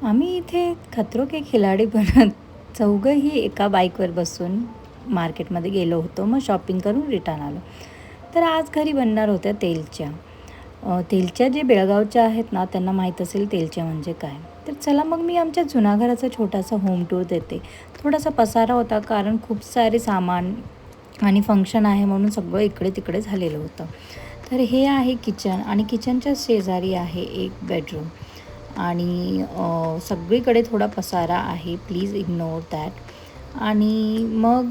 आम्ही इथे खतरो के खिलाडी बनत चौघंही एका बाईकवर बसून मार्केटमध्ये गेलो होतो. मग शॉपिंग करून रिटर्न आलो. तर आज घरी बनणार होत्या तेलच्या. तेलच्या जे बेळगावच्या आहेत ना, त्यांना माहीत असेल तेलच्या म्हणजे काय. तर चला मग मी आमच्या जुन्या घराचा छोटासा होम टूर देते. थोडासा पसारा होता कारण खूप सारे सामान आणि फंक्शन आहे म्हणून सगळं इकडे तिकडे झालेलं होतं. तर हे आहे किचन आणि किचनच्या शेजारी आहे एक बेडरूम आणि सगळीकडे थोडा पसारा आहे. Please ignore that. आणि मग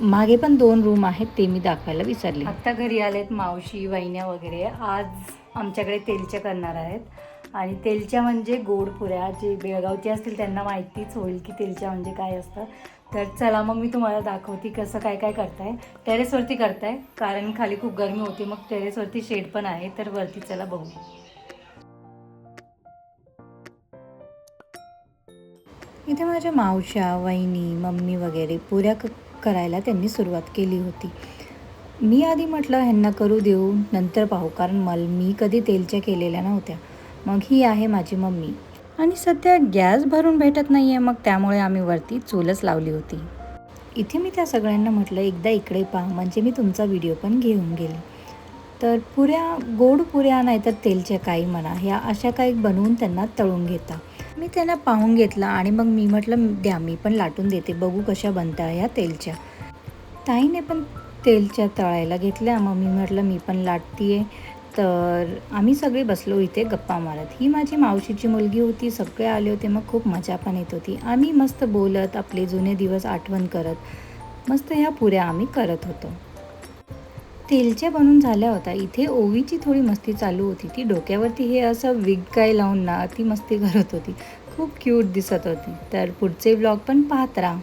मागे पण 2 रूम आहेत, ते मी दाखवायला विसरले. आत्ता घरी आलेत मावशी, वहिन्या वगैरे. आज आमच्याकडे तेलच्या करणार आहेत आणि तेलच्या म्हणजे गोड पुऱ्या. जे बेळगावचे असतील त्यांना माहितीच होईल की तेलच्या म्हणजे काय असतं. तर चला मग मी तुम्हाला दाखवते कसं काय काय करताय. टेरेसवरती करताय कारण खाली खूप गरमी होती. मग टेरेसवरती शेड पण आहे, तर वरती चला बघू. इथे माझ्या मावश्या, वहिनी, मम्मी वगैरे पुऱ्या करायला त्यांनी सुरुवात केली होती. मी आधी म्हटलं ह्यांना करू देऊ, नंतर पाहू, कारण मी कधी तेलच्या केलेल्या नव्हत्या. मग ही आहे माझी मम्मी. आणि सध्या गॅस भरून भेटत नाही आहे, मग त्यामुळे आम्ही वरती चूलच लावली होती. इथे मी त्या सगळ्यांना म्हटलं एकदा इकडे पहा, म्हणजे मी तुमचा व्हिडिओ पण घेऊन गेले. तर पुऱ्या, गोड पुऱ्या नाही तर तेलच्या काही म्हणा, ह्या अशा काही बनवून त्यांना तळून घेता. मी त्यांना पाहून घेतलं आणि मग मी म्हटलं द्या मी पण लाटून देते, बघू कशा बनता ह्या तेलच्या. ताईने पण तेलच्या तळायला घेतल्या. मग मी म्हटलं मी पण लाटते आहे. तर आम्ही सगळे बसलो इथे गप्पा मारत. ही माझी मावशीची मुलगी होती, सगळे आले होते. मग खूप मजा पण येत होती. आम्ही मस्त बोलत आपले जुने दिवस आठवण करत मस्त ह्या पुऱ्या आम्ही करत होतो. तेलच्या बनून झाल्या होत्या. इथे ओवीची थोडी मस्ती चालू होती. ती डोक्यावरती हे असं विग काय लावून ना ती मस्ती करत होती. खूप क्यूट दिसत होती. तर पुढचे व्लॉग पण पाहत राहा.